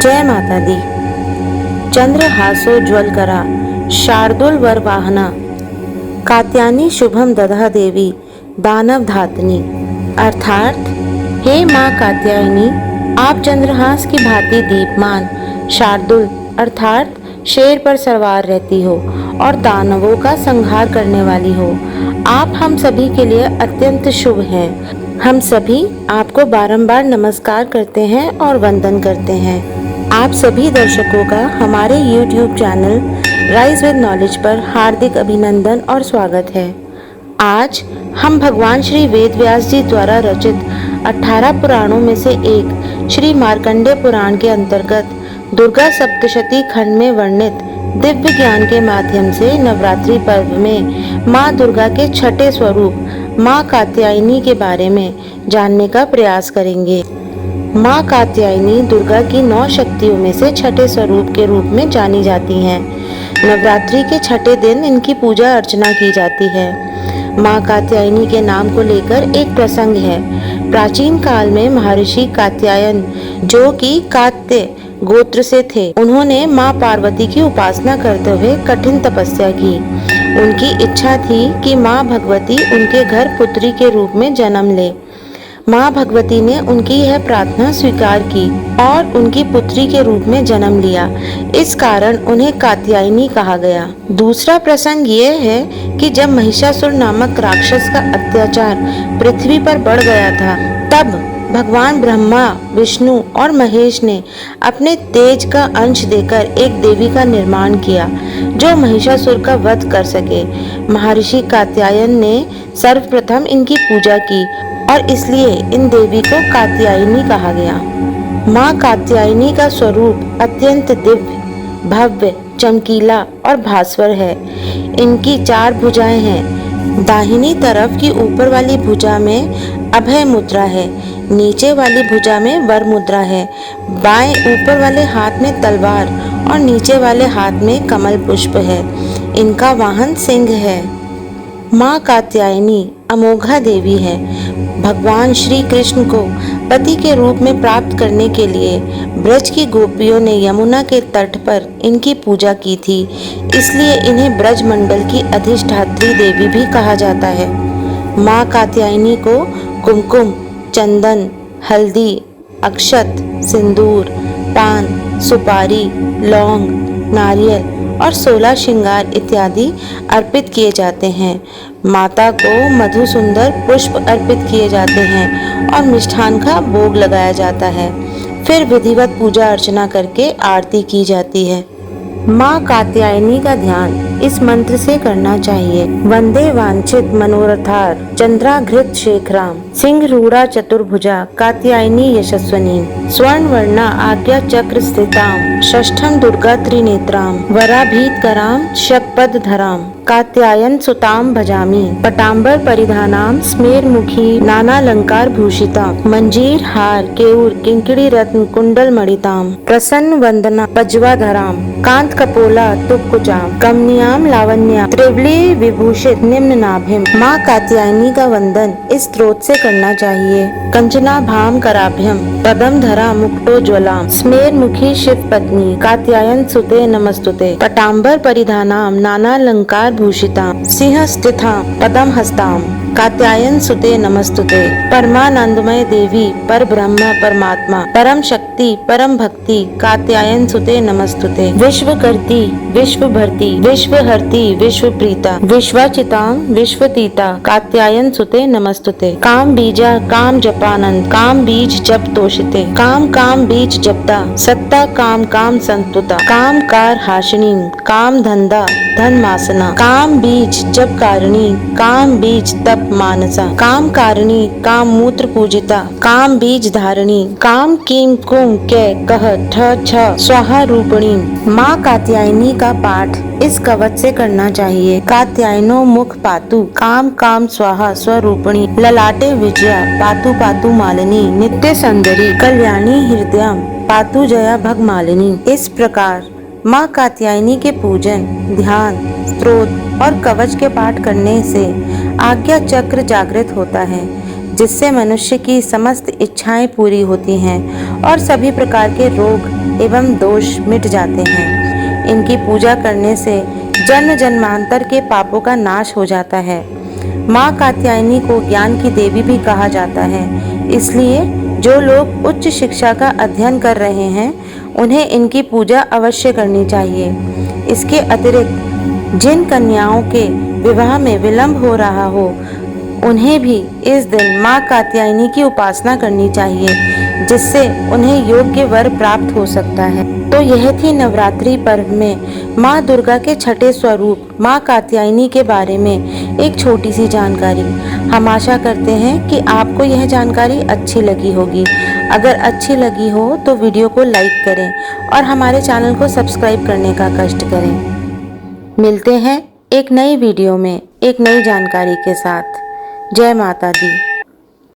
जय माता दी। चंद्रहासोज्ज्वलकरा शार्दूलवरवाहना कात्यायनी शुभम दधा देवी दानव धातनी। अर्थात हे माँ कात्यायनी, आप चंद्रहास की भांति दीपमान, शार्दूल अर्थात शेर पर सवार रहती हो और दानवों का संहार करने वाली हो। आप हम सभी के लिए अत्यंत शुभ हैं। हम सभी आपको बारंबार नमस्कार करते हैं और वंदन करते हैं। आप सभी दर्शकों का हमारे YouTube channel rise with knowledge पर हार्दिक अभिनंदन और स्वागत है। आज हम भगवान श्री वेद व्यास जी द्वारा रचित 18 पुराणों में से एक श्री मार्कंडेय पुराण के अंतर्गत दुर्गा सप्तशती खंड में वर्णित दिव्य ज्ञान के माध्यम से नवरात्रि पर्व में माँ दुर्गा के छठे स्वरूप माँ कात्यायनी के बारे में जानने का प्रयास करेंगे। माँ कात्यायनी दुर्गा की 9 शक्तियों में से छठे स्वरूप के रूप में जानी जाती हैं। नवरात्रि के छठे दिन इनकी पूजा अर्चना की जाती है। माँ कात्यायनी के नाम को लेकर एक प्रसंग है। प्राचीन काल में महर्षि कात्यायन, जो कि कात्य गोत्र से थे, उन्होंने माँ पार्वती की उपासना करते हुए कठिन तपस्या की। उनकी इच्छा थी कि माँ भगवती उनके घर पुत्री के रूप में जन्म ले। माँ भगवती ने उनकी यह प्रार्थना स्वीकार की और उनकी पुत्री के रूप में जन्म लिया। इस कारण उन्हें कात्यायनी कहा गया। दूसरा प्रसंग ये है कि जब महिषासुर नामक राक्षस का अत्याचार पृथ्वी पर बढ़ गया था, तब भगवान ब्रह्मा, विष्णु और महेश ने अपने तेज का अंश देकर एक देवी का निर्माण किया जो महिषासुर का वध कर सके। महर्षि कात्यायन ने सर्वप्रथम इनकी पूजा की और इसलिए इन देवी को कात्यायनी कहा गया। माँ कात्यायनी का स्वरूप अत्यंत दिव्य, भव्य, चमकीला और भास्वर है। इनकी 4 भुजाएं हैं। दाहिनी तरफ की ऊपर वाली भुजा में अभय मुद्रा है, नीचे वाली भुजा में वर मुद्रा है, बाएं ऊपर वाले हाथ में तलवार और नीचे वाले हाथ में कमल पुष्प है। इनका वाहन सिंह है। माँ कात्यायनी अमोघा देवी है। भगवान श्री कृष्ण को पति के रूप में प्राप्त करने के लिए ब्रज की गोपियों ने यमुना के तट पर इनकी पूजा की थी, इसलिए इन्हें ब्रज मंडल की अधिष्ठात्री देवी भी कहा जाता है। माँ कात्यायनी को कुमकुम, चंदन, हल्दी, अक्षत, सिंदूर, पान, सुपारी, लौंग, नारियल और 16 श्रृंगार इत्यादि अर्पित किए जाते हैं। माता को मधु सुंदर पुष्प अर्पित किए जाते हैं और मिष्ठान का भोग लगाया जाता है। फिर विधिवत पूजा अर्चना करके आरती की जाती है। माँ कात्यायनी का ध्यान इस मंत्र से करना चाहिए। वंदे वांछित मनोरथार चंद्राघृत शेखराम सिंह रूढ़ा चतुर्भुजा कात्यायनी यशस्वनी स्वर्ण वर्णा आज्ञा चक्र स्थिताम षष्ठम दुर्गा त्रिनेत्राम वराभीत कराम शतपद धराम कात्यायन सुताम भजामी पटांबर परिधानाम स्मेर मुखी नानालंकार भूषिता मंजीर हार केऊर किंकड़ी रत्न कुंडल मणिताम प्रसन्न वंदना पज्वा धराम कांत कपोला तुक्कुचाम कमनियाम लावण्या त्रिवली विभूषित निम्न नाभिम। माँ कात्यायनी का वंदन इस स्त्रोत से करना चाहिए। कंचना भाम कराभ्यम पदम धरा मुक्तो ज्वलाम स्मेर मुखी शिव पत्नी कात्यायन सुते नमस्तुते पटांबर परिधानाम नानालंकार भूषिताम सिंह स्थिताम पदम हस्ताम कात्यायन सुते नमस्तुते। परमानंदमय देवी, पर ब्रह्म परमात्मा, परम शक्ति, परम भक्ति कात्यायन सुते नमस्तुते। विश्व करती, विश्व भरती, विश्व हरती, विश्व प्रीता, विश्वचिताम विश्वतीता कात्यायन सुते नमस्तुते। काम बीजा काम जपानंद काम बीज जप तोषिते काम काम बीज जपता सत्ता काम काम संतुता काम कार हाशिनी काम धंधा धन मासना काम बीज जप कारिणी काम बीज तप मानसा काम कारिणी काम मूत्र पूजिता काम बीज धारणी काम कीम कुम के कह ठ छ स्वाहा रूपणी। माँ कात्यायनी का पाठ इस कवच से करना चाहिए। कात्यायनो मुख पातु काम काम स्वाहा स्वरूपणी ललाटे विजया पातु पातु मालिनी नित्य सुंदरी कल्याणी हृदयम पातु जया भगमालिनी। इस प्रकार माँ कात्यायनी के पूजन, ध्यान, स्तोत्र और कवच के पाठ करने से आज्ञा चक्र जागृत होता है, जिससे मनुष्य की समस्त इच्छाएं पूरी होती हैं और सभी प्रकार के रोग एवं दोष मिट जाते हैं। इनकी पूजा करने से जन्म जन्मांतर के पापों का नाश हो जाता है। माँ कात्यायनी को ज्ञान की देवी भी कहा जाता है, इसलिए जो लोग उच्च शिक्षा का अध्ययन कर रहे हैं उन्हें इनकी पूजा अवश्य करनी चाहिए। इसके अतिरिक्त जिन कन्याओं के विवाह में विलंब हो रहा हो उन्हें भी इस दिन माँ कात्यायनी की उपासना करनी चाहिए, जिससे उन्हें योग्य वर प्राप्त हो सकता है। तो यह थी नवरात्रि पर्व में माँ दुर्गा के छठे स्वरूप माँ कात्यायनी के बारे में एक छोटी सी जानकारी। हम आशा करते हैं कि आपको यह जानकारी अच्छी लगी होगी। अगर अच्छी लगी हो तो वीडियो को लाइक करें और हमारे चैनल को सब्सक्राइब करने का कष्ट करें। मिलते हैं एक नई वीडियो में एक नई जानकारी के साथ। जय माता दी।